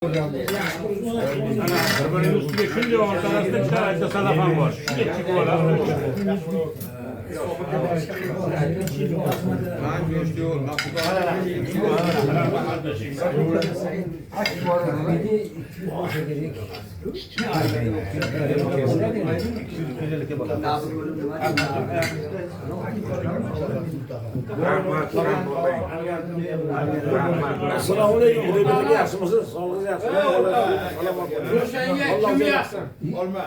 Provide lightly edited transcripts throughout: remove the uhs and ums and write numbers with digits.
Birbirinin üstüne şimdi ortasında bir tane salafan var. Geçik olan. Kim yapsın? Olma.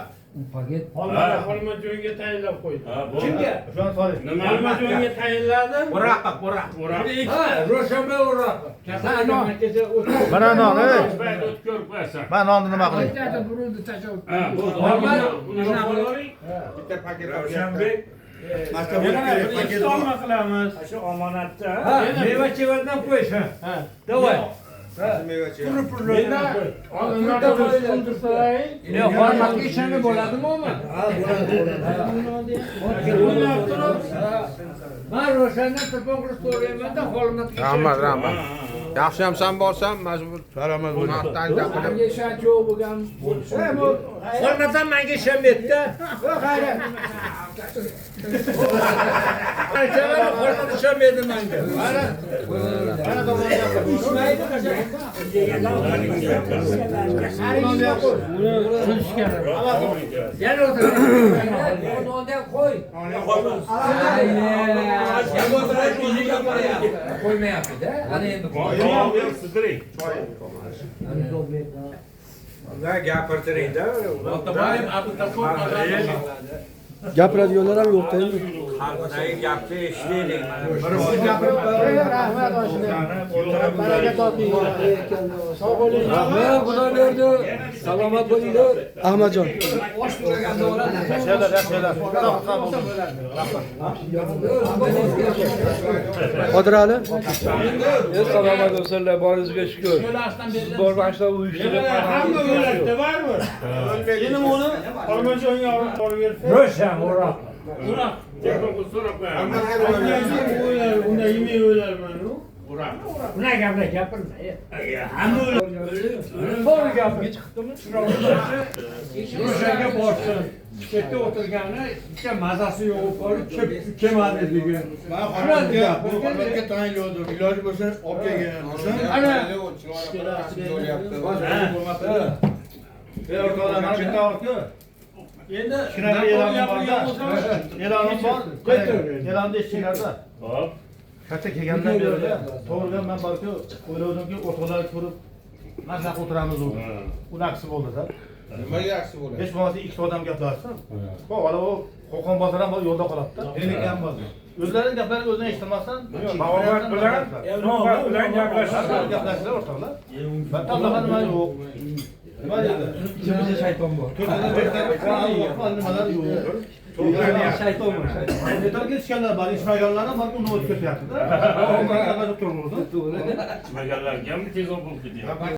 Paket. Olma joyga tayinlab qo'ydi. Kimga? Olma joyga tayinladim. Burak. Ha, Ro'shanbek Uroq. Mana non, ey. O'tkir qo'yasan. Men nonni nima qilay? Qayerda burildi tasavvur. Bitta paket Ravshanbek. Ikkita olma qilamiz. Shu omonatda. Ha, meva chevardan qo'yish. Ha. Davay. Menda oldinda qo'ydirsalar. Ine hormatga ishonib bo'ladimi umi? Ha, bo'ladi. O'ylab turib. Men Ro'shandan telefon qilib so'rayman-da, hormatga. Rahmat. Yaxshiyamsan borsan, majbur. Salomat bo'ling. Menga ishonch yo'q bo'lgan. Hormatdan menga ishonmaydi-da. Xayr. Hormat ishonmaydi menga. Mana tomonda ishmaydi. Yana o'tir. O'rnida qo'y. Qo'ymayapti-da. Ana endi gapirtiringda. Gapiradiganlar ham yo'q endi. Xalqdagi gapni eshitaylik. Rahmat oshna. Baraka toping. Sog' bo'ling. Rahmat, Xudo berdi. Salomat bo'linglar. Ahmadjon. Qodir Ali. Salomat bo'lsinlar, boringizga shukr. Siz bor başda uyushtirib. Hamma o'ladi, barmi? Endi uni olma joyga olib bersa. Ro'shan Uroq. Uroq. Telefon so'rab qo'yaman. Unda yemay o'larman-ku. Burak. Bunaqa gaplar gapirma. Hamma To'g'ri gapga chiqdimi? Ro'shanga borsin. Chetda o'tirgani hech mazasi yo'q bo'lib, kelmadi degan. Men xonamga bu tayinladim. Iloji bo'lsa olib kelgan bo'lsam. Ana endi E'lonim bor. E'lonni eshitganlarda. Hop. Katta kelgandan beri to'g'riga men balki o'ylavdimki o'tg'alar ko'rib mazaq o'tiramiz u. Unaksi bo'ldi-da. Nimaga yaxshi bo'ladi? Hech bo'lmasa ikkita odam gaplashsin. Xo'p, ana u Qo'qon bozor ham yo'lda qoladi-da. Ham bozor. O'zlarining gaplarini o'zini eshitmasdan, Bag'ovat bilan gaplashishlar o'rtoqlar. Ben tanlagan nima yo'q. Nima dedi? ichimizda shayton bor. Nimalar yo'q. Shayton bor. Yetar ketishganlar bor, ishmaganlar ham balki uni o'tib ketyapti-da. To'g'ri. Chimaganlarga ham tez bo'lib ketdi.